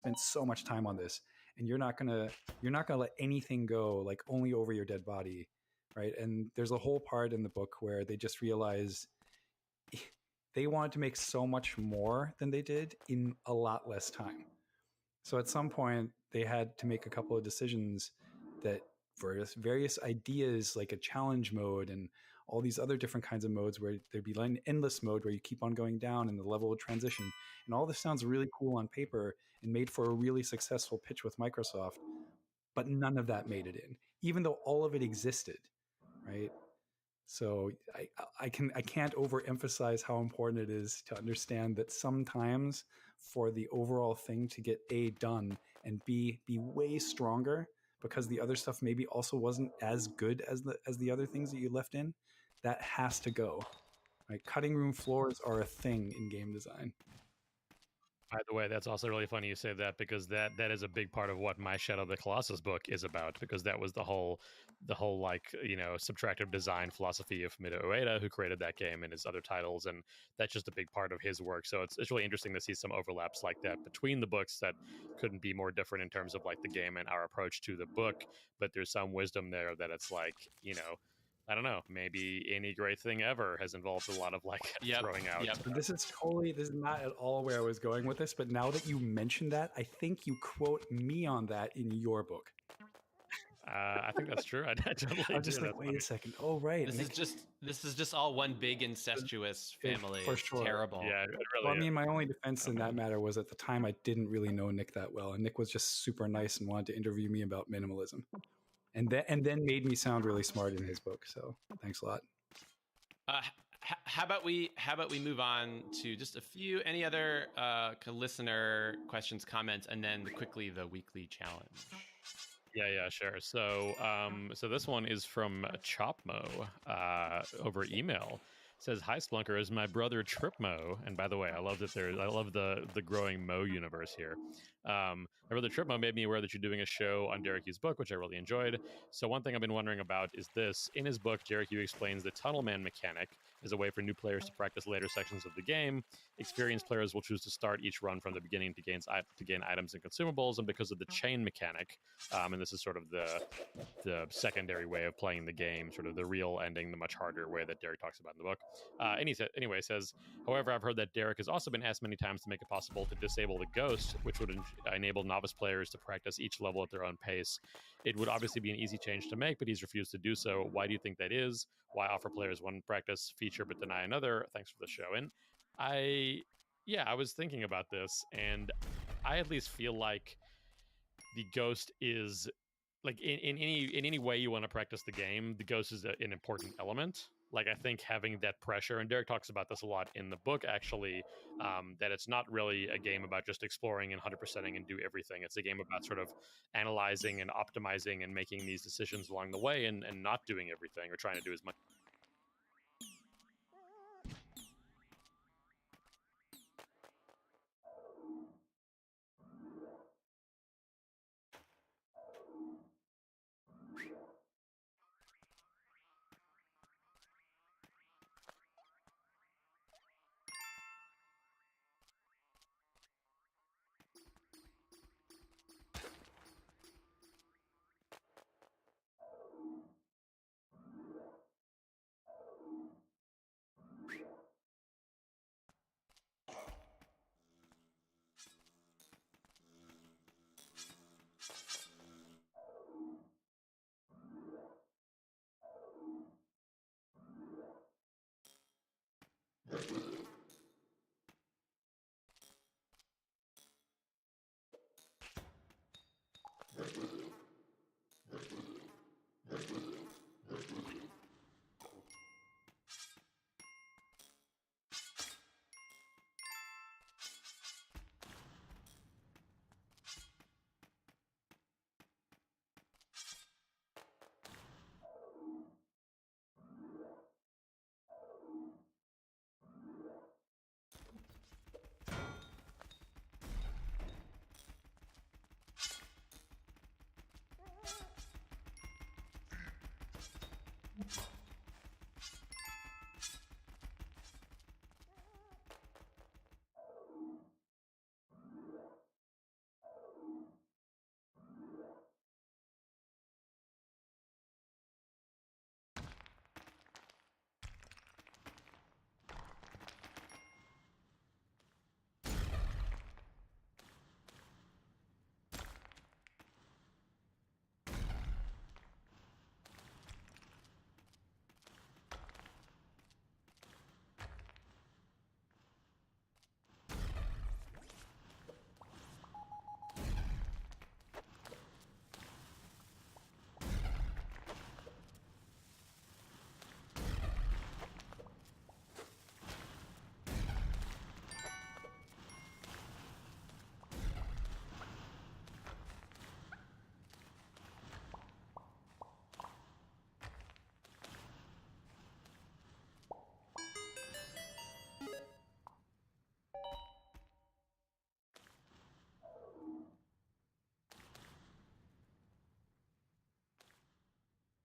spent so much time on this, and you're not gonna let anything go, like only over your dead body, right? And there's a whole part in the book where they just realize they wanted to make so much more than they did in a lot less time. So at some point, they had to make a couple of decisions that various ideas, like a challenge mode and all these other different kinds of modes, where there'd be like an endless mode where you keep on going down and the level would transition. And all this sounds really cool on paper and made for a really successful pitch with Microsoft, but none of that made it in, even though all of it existed, right? So I can't overemphasize how important it is to understand that sometimes for the overall thing to get A, done, and B, be way stronger, because the other stuff maybe also wasn't as good as the other things that you left in, that has to go. Right? Cutting room floors are a thing in game design. By the way, that's also really funny you say that, because that is a big part of what my Shadow of the Colossus book is about, because that was the whole like, you know, subtractive design philosophy of Fumito Ueda, who created that game and his other titles, and that's just a big part of his work. So it's really interesting to see some overlaps like that between the books that couldn't be more different in terms of like the game and our approach to the book, but there's some wisdom there that it's like, you know, I don't know, maybe any great thing ever has involved a lot of like throwing out. This is not at all where I was going with this, but now that you mentioned that, I think you quote me on that in your book. I think that's true. I totally I'm just like, wait a second. Oh, right. This is just all one big incestuous family. For sure. It's terrible. Yeah, it really well, I mean, my only defense in that matter was at the time I didn't really know Nick that well, and Nick was just super nice and wanted to interview me about minimalism, and then made me sound really smart in his book. So thanks a lot. How about we move on to just a few any other listener questions, comments, and then quickly the weekly challenge. Yeah, sure. So this one is from Chopmo over email. It says, "Hi Splunkers, my brother Tripmo," and by the way, I love the growing Mo universe here. My brother Tripmo made me aware that you're doing a show on Derek Yu's book, which I really enjoyed. So one thing I've been wondering about is this: in his book, Derek Yu explains the Tunnel Man mechanic as a way for new players to practice later sections of the game. Experienced players will choose to start each run from the beginning to gain items and consumables, and because of the chain mechanic, and this is sort of the secondary way of playing the game, sort of the real ending, the much harder way that Derek talks about in the book. Anyway, says, however, I've heard that Derek has also been asked many times to make it possible to disable the ghost, which would enable novice players to practice each level at their own pace. It would obviously be an easy change to make, but he's refused to do so. Why do you think that is? Why offer players one practice feature but deny another? Thanks for the show. And I was thinking about this, and I at least feel like the ghost is like in any way you want to practice the game, the ghost is an important element. Like, I think having that pressure, and Derek talks about this a lot in the book, actually, that it's not really a game about just exploring and 100%ing and do everything. It's a game about sort of analyzing and optimizing and making these decisions along the way, and not doing everything or trying to do as much.